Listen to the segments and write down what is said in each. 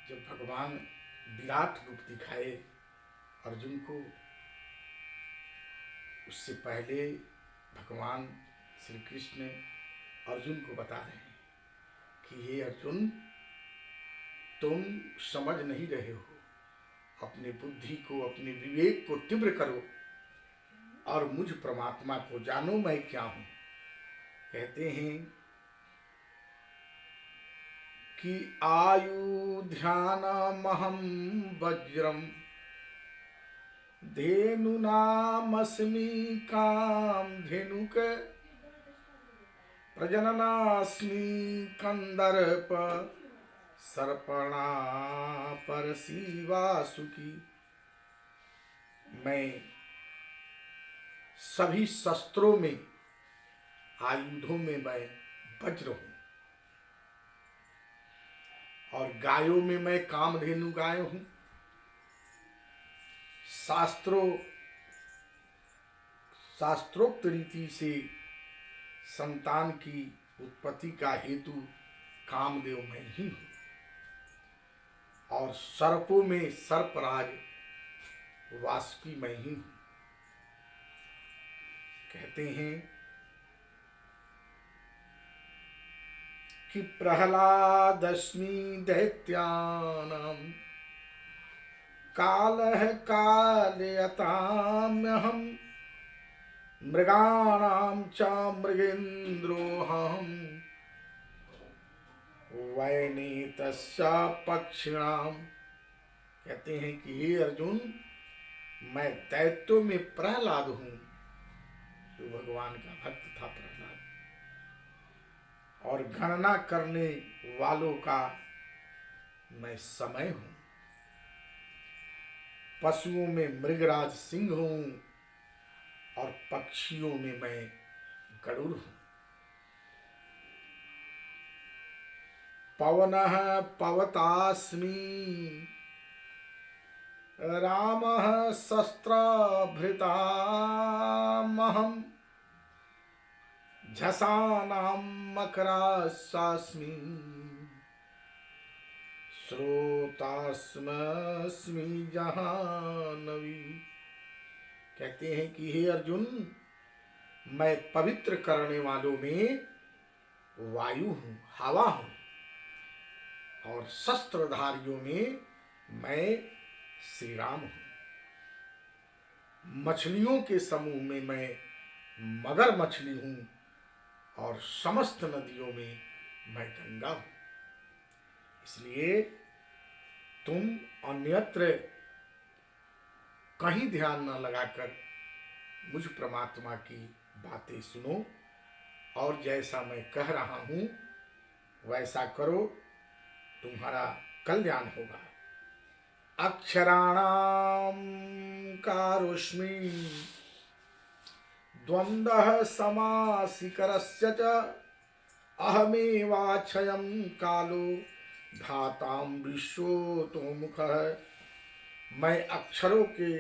जब भगवान विराट रूप दिखाए अर्जुन को, उससे पहले भगवान श्री कृष्ण अर्जुन को बता रहे हैं कि हे अर्जुन, तुम समझ नहीं रहे हो, अपने बुद्धि को, अपने विवेक को तीव्र करो और मुझ परमात्मा को जानो मैं क्या हूं। कहते हैं कि आयुध्यानमहं वज्रम धेनुनामस्मि कामधेनुक प्रजननास्मि कंदर्प सर्पणा परसी वासुकी। मैं सभी शस्त्रों में, आयुधों में मैं वज्र हूं और गायों में मैं कामधेनु गाय हूं। शास्त्रोक्त रीति से संतान की उत्पत्ति का हेतु कामदेव मैं ही हूं और सर्पों में सर्पराज वासुकी मैं ही हूं। कहते हैं कि प्रहलादस्मि दैत्यानां कालः कालयताम्यहं मृगाणां च मृगेन्द्रोऽहं वैनीतस्य पक्षिणां। कहते हैं कि हे अर्जुन, मैं दैत्यों में प्रहलाद हूं। तो भगवान का भक्त था प्रहलाद, और गणना करने वालों का मैं समय हूं। पशुओं में मृगराज सिंह हूं और पक्षियों में मैं गरुड़ हूं। पवनः पवतास्मि रामः शस्त्रभृतामहं झषाणां मकरास्मि स्रोतास्मि जहानवी। कहते हैं कि हे अर्जुन, मैं पवित्र करने वालों में वायु हूं, हवा हूं, और शस्त्रधारियों में मैं श्री राम हूं। मछलियों के समूह में मैं मगर मछली हूं और समस्त नदियों में मैं गंगा हूं। इसलिए तुम अन्यत्र कहीं ध्यान न लगाकर मुझ परमात्मा की बातें सुनो और जैसा मैं कह रहा हूं वैसा करो, तुम्हारा कल्याण होगा। अक्षराणां कारोस्मि द्वन्द्वः समासिकरस्य च अहमेवाक्षयं कालो धातां विश्वतोमुखः। मैं अक्षरों के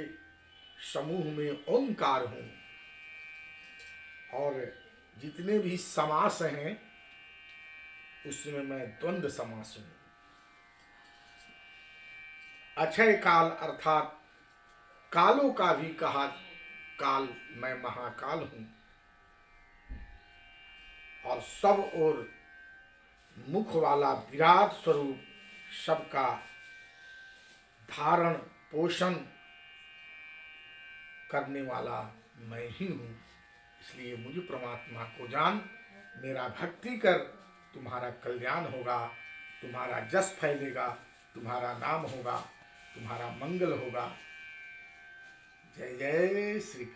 समूह में ओंकार हूं और जितने भी समास हैं उसमें मैं द्वंद्व समास हूं। अक्षय काल अर्थात कालों का भी कहा काल, मैं महाकाल हूं और सब और मुख वाला विराट स्वरूप सबका धारण पोषण करने वाला मैं ही हूं। इसलिए मुझ परमात्मा को जान, मेरा भक्ति कर, तुम्हारा कल्याण होगा, तुम्हारा जस फैलेगा, तुम्हारा नाम होगा, तुम्हारा मंगल होगा। जय जय श्री कृष्ण।